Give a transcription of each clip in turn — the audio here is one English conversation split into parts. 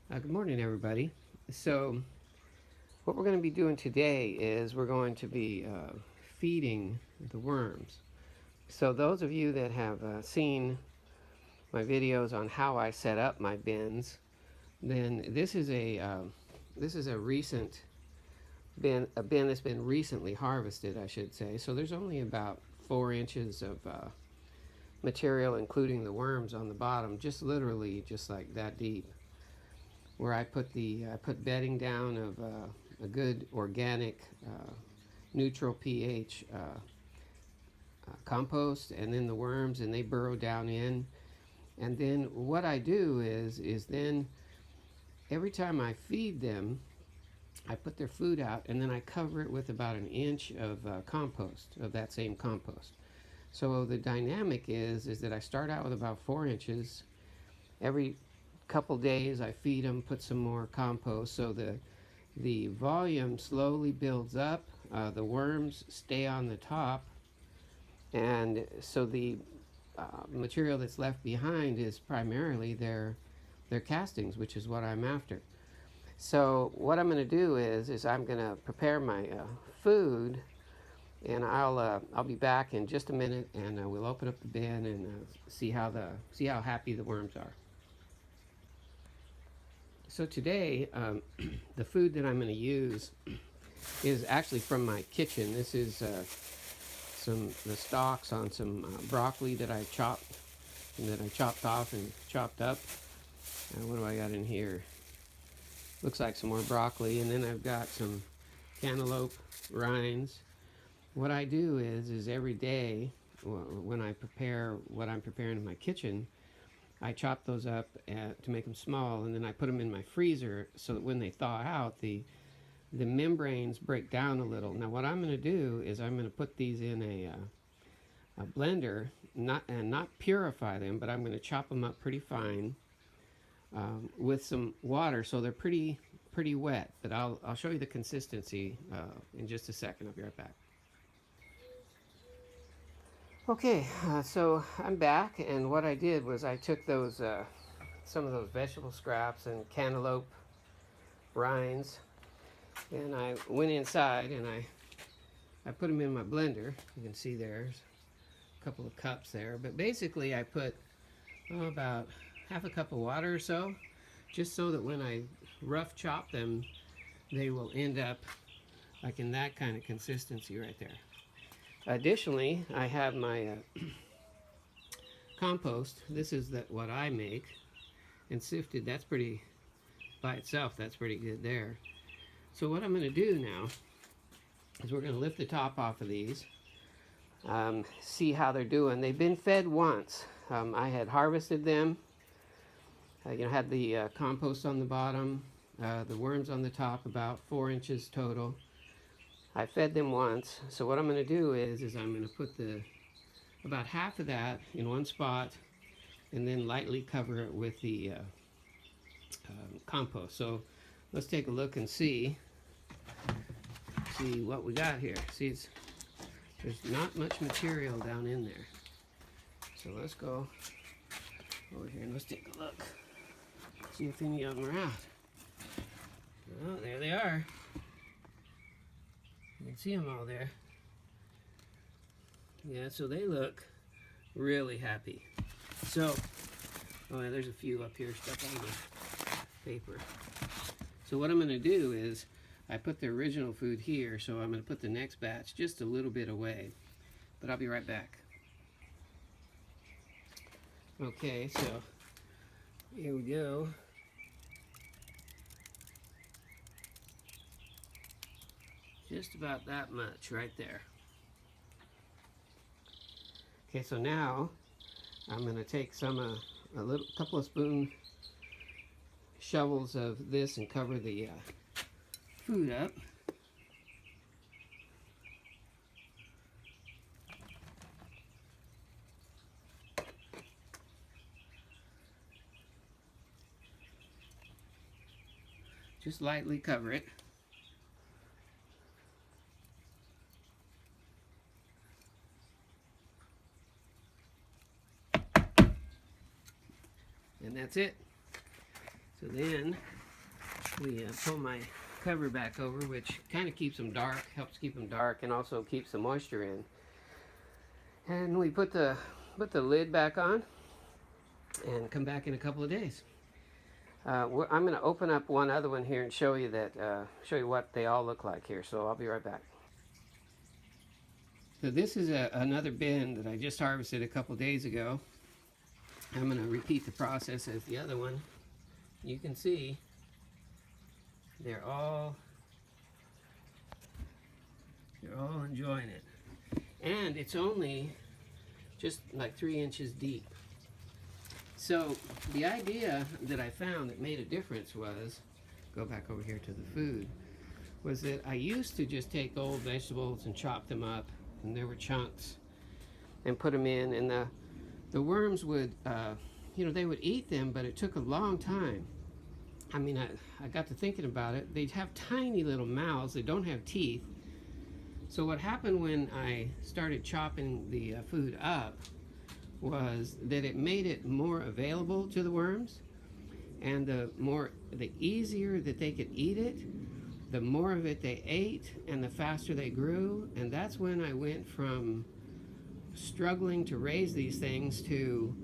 Good morning, everybody. So, what we're going to be doing today is we're going to be feeding the worms. So, those of you that have seen my videos on how I set up my bins, then this is a recent bin, a bin that's been recently harvested, I should say. So, there's only about 4 inches of material, including the worms on the bottom, just literally just like that deep, where I put bedding down of a good organic neutral pH compost, and then the worms, and they burrow down in. And then what I do is then every time I feed them, I put their food out, and then I cover it with about an inch of compost, of that same compost. So the dynamic is that I start out with about 4 inches. Every couple days I feed them, put some more compost, so the volume slowly builds up. The worms stay on the top, and so the material that's left behind is primarily their castings, which is what I'm after. So what I'm going to do is I'm going to prepare my food, and I'll be back in just a minute, and we'll open up the bin and see how happy the worms are. So today, the food that I'm going to use is actually from my kitchen. This is the stalks on some broccoli that I chopped off and chopped up. What do I got in here? Looks like some more broccoli, and then I've got some cantaloupe rinds. What I do is every day when I prepare what I'm preparing in my kitchen, I chop those up to make them small, and then I put them in my freezer so that when they thaw out, the membranes break down a little. Now what I'm going to do is I'm going to put these in a blender, not purify them, but I'm going to chop them up pretty fine with some water, so they're pretty wet. But I'll show you the consistency in just a second. I'll be right back. Okay, so I'm back, and what I did was I took those some of those vegetable scraps and cantaloupe rinds, and I went inside and I put them in my blender. You can see there's a couple of cups there, but basically I put about half a cup of water or so, just so that when I rough chop them, they will end up like in that kind of consistency right there. Additionally, I have my compost. This is what I make, and sifted. That's pretty, by itself, that's pretty good there. So what I'm going to do now is we're going to lift the top off of these, see how they're doing. They've been fed once. I had harvested them, had the compost on the bottom, the worms on the top, about 4 inches total. I fed them once. So what I'm going to do is I'm going to put about half of that in one spot, and then lightly cover it with the compost. So let's take a look and see what we got here. See, there's not much material down in there. So let's go over here and let's take a look. See if any of them are out. Oh, there they are. You can see them all there. Yeah, so they look really happy. So, oh yeah, there's a few up here stuck on the paper. So what I'm going to do is I put the original food here, so I'm going to put the next batch just a little bit away. But I'll be right back. Okay, so here we go. Just about that much right there. Okay, so now I'm going to take a couple of spoon shovels of this and cover the food up. Just lightly cover it. And that's it. So then we pull my cover back over, which kind of keeps them dark, helps keep them dark, and also keeps the moisture in. And we put the lid back on and come back in a couple of days. I'm going to open up one other one here and show you what they all look like here. So I'll be right back. So this is another bin that I just harvested a couple days ago. I'm going to repeat the process as the other one. You can see they're all enjoying it. And it's only just like 3 inches deep. So the idea that I found that made a difference was, go back over here to the food, was that I used to just take old vegetables and chop them up, and there were chunks, and put them in, and the worms would, they would eat them, but it took a long time. I mean, I got to thinking about it. They'd have tiny little mouths. They don't have teeth. So what happened when I started chopping the food up was that it made it more available to the worms, and the easier that they could eat it, the more of it they ate, and the faster they grew. And that's when I went from struggling to raise these things to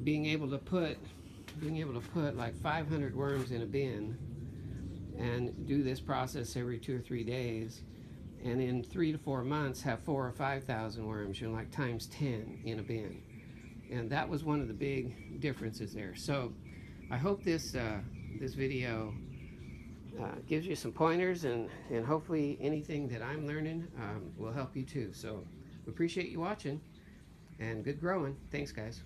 being able to put like 500 worms in a bin and do this process every 2 or 3 days, and in 3 to 4 months have 4,000 or 5,000 worms, like times 10 in a bin. And that was one of the big differences there. So I hope this video gives you some pointers, and hopefully anything that I'm learning will help you too. So we appreciate you watching, and good growing. Thanks, guys.